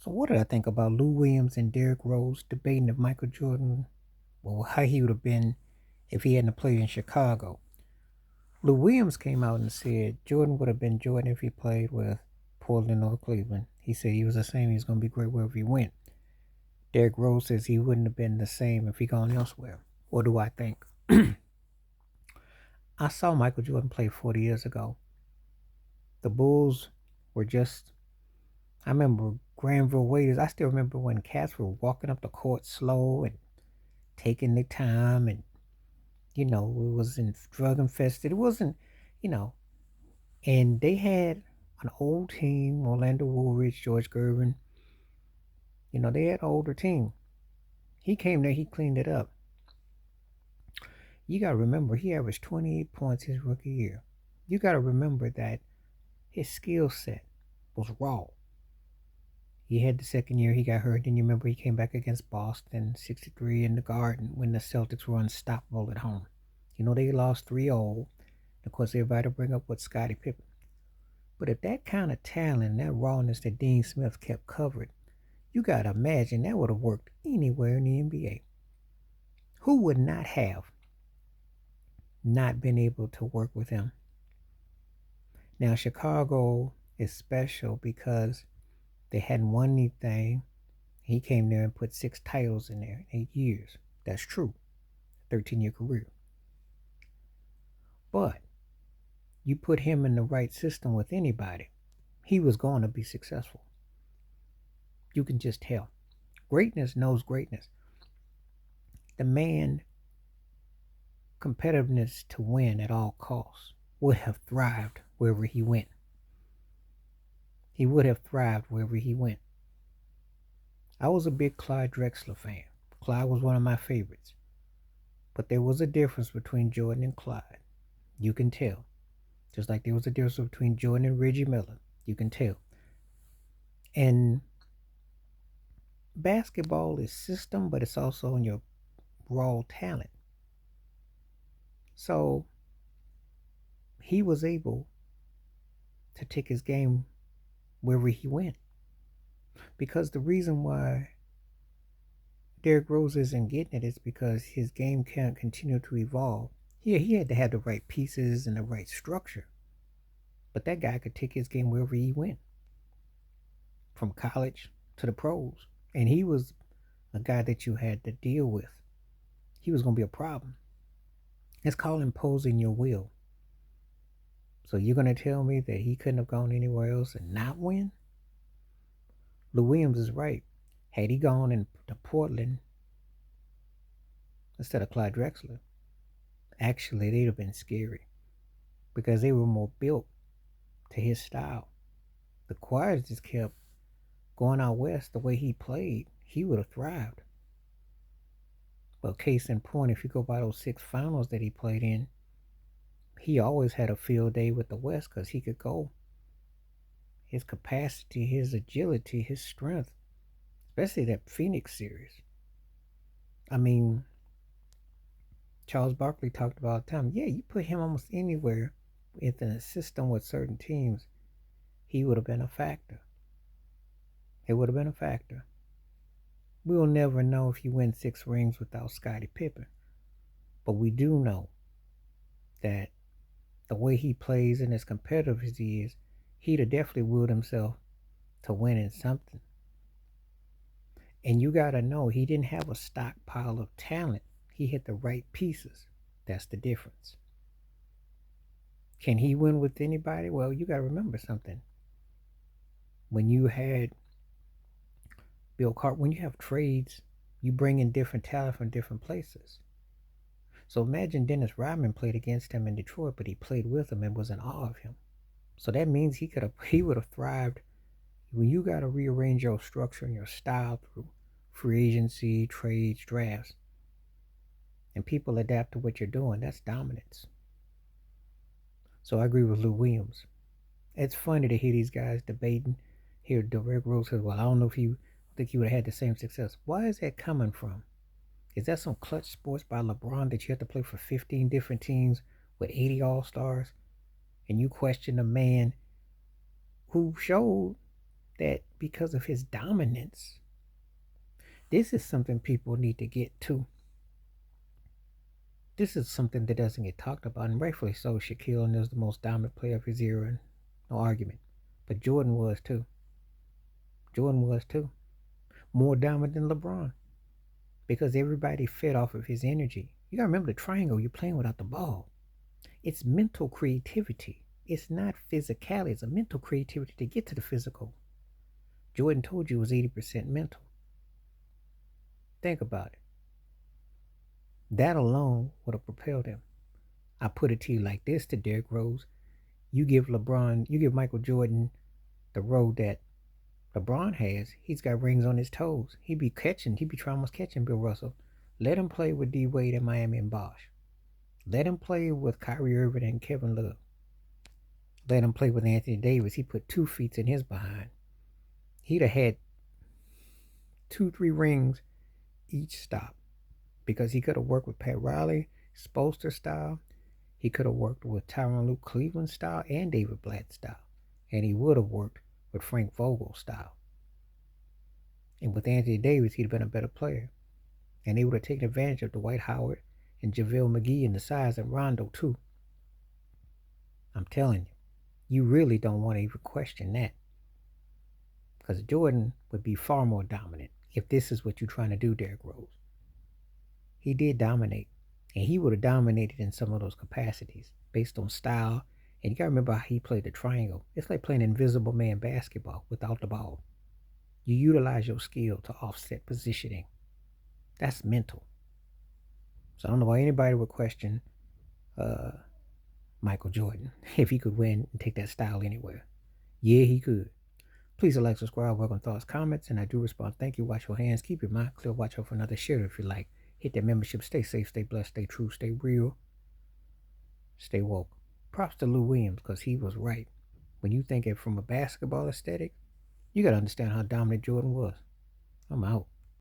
So what did I think about Lou Williams and Derrick Rose debating if Michael Jordan, well, how he would have been if he hadn't played in Chicago? Lou Williams came out and said Jordan would have been Jordan if he played with Portland or Cleveland. He said he was the same. He was going to be great wherever he went. Derrick Rose says he wouldn't have been the same if he gone elsewhere. What do I think? I saw Michael Jordan play 40 years ago. The Bulls were just, I remember Granville Waiters. I still remember when cats were walking up the court slow and taking their time, and it wasn't drug infested. It wasn't, you know, and they had an old team: Orlando Woolridge, George Gervin. They had an older team. He came there, he cleaned it up. You got to remember, he averaged 28 points his rookie year. You got to remember that his skill set was raw. He had the second year he got hurt. Then you remember he came back against Boston, 63 in the Garden when the Celtics were unstoppable at home. They lost 3-0. Of course, everybody bring up what Scottie Pippen. But if that kind of talent, that rawness that Dean Smith kept covered, you got to imagine that would have worked anywhere in the NBA. Who would not have not been able to work with him? Now, Chicago is special because they hadn't won anything. He came there and put 6 titles in there in 8 years. That's true. 13-year career. But you put him in the right system with anybody, he was going to be successful. You can just tell. Greatness knows greatness. The man, competitiveness to win at all costs, would have thrived wherever he went. He would have thrived wherever he went. I was a big Clyde Drexler fan. Clyde was one of my favorites. But there was a difference between Jordan and Clyde. You can tell. Just like there was a difference between Jordan and Reggie Miller. You can tell. And basketball is system, but it's also in your raw talent. So he was able to take his game wherever he went. Because the reason why Derrick Rose isn't getting it is because his game can't continue to evolve. Yeah, he had to have the right pieces and the right structure. But that guy could take his game wherever he went. From college to the pros. And he was a guy that you had to deal with. He was going to be a problem. It's called imposing your will. So you're going to tell me that he couldn't have gone anywhere else and not win? Lou Williams is right. Had he gone into Portland instead of Clyde Drexler, actually they'd have been scary because they were more built to his style. The Choirs just kept going out west the way he played. He would have thrived. But case in point, if you go by those 6 finals that he played in, he always had a field day with the West because he could go. His capacity, his agility, his strength, especially that Phoenix series. I mean, Charles Barkley talked about all the time. Yeah, you put him almost anywhere within a system with certain teams, he would have been a factor. It would have been a factor. We'll never know if he wins 6 rings without Scottie Pippen. But we do know that the way he plays and as competitive as he is, he'd have definitely willed himself to winning something. And you got to know, he didn't have a stockpile of talent. He hit the right pieces. That's the difference. Can he win with anybody? Well, you got to remember something. When you had Bill Carter, when you have trades, you bring in different talent from different places. So imagine Dennis Rodman played against him in Detroit, but he played with him and was in awe of him. So that means he would have thrived. When you got to rearrange your structure and your style through free agency, trades, drafts, and people adapt to what you're doing, that's dominance. So I agree with Lou Williams. It's funny to hear these guys debating. Here, Derrick Rose says, well, I don't know if you think he would have had the same success. Why is that coming from? Is that some clutch sports by LeBron that you have to play for 15 different teams with 80 All-Stars? And you question a man who showed that because of his dominance, this is something people need to get to. This is something that doesn't get talked about, and rightfully so. Shaquille O'Neal is the most dominant player of his era, no argument. But Jordan was too. Jordan was too. More dominant than LeBron because everybody fed off of his energy. You gotta remember the triangle, you're playing without the ball. It's mental creativity. It's not physicality. It's a mental creativity to get to the physical. Jordan told you it was 80% mental. Think about it. That alone would have propelled him. I put it to you like this to Derrick Rose. You give Michael Jordan the road that LeBron has. He's got rings on his toes. He'd be almost catching Bill Russell. Let him play with D Wade and Miami and Bosh. Let him play with Kyrie Irving and Kevin Love. Let him play with Anthony Davis. He put 2 feet in his behind. He'd have had 2-3 rings each stop because he could have worked with Pat Riley, Spoelstra style. He could have worked with Tyronn Lue Cleveland style and David Blatt style. And he would have worked with Frank Vogel style. And with Anthony Davis, he'd have been a better player. And they would have taken advantage of Dwight Howard and JaVale McGee and the size and Rondo too. I'm telling you really don't want to even question that. Because Jordan would be far more dominant if this is what you're trying to do, Derrick Rose. He did dominate. And he would have dominated in some of those capacities based on style. And you got to remember how he played the triangle. It's like playing invisible man basketball without the ball. You utilize your skill to offset positioning. That's mental. So I don't know why anybody would question Michael Jordan if he could win and take that style anywhere. Yeah, he could. Please like, subscribe, welcome thoughts, comments, and I do respond. Thank you. Wash your hands. Keep your mind clear. Watch out for another share if you like. Hit that membership. Stay safe, stay blessed, stay true, stay real, stay woke. Props to Lou Williams because he was right. When you think it from a basketball aesthetic, you got to understand how dominant Jordan was. I'm out.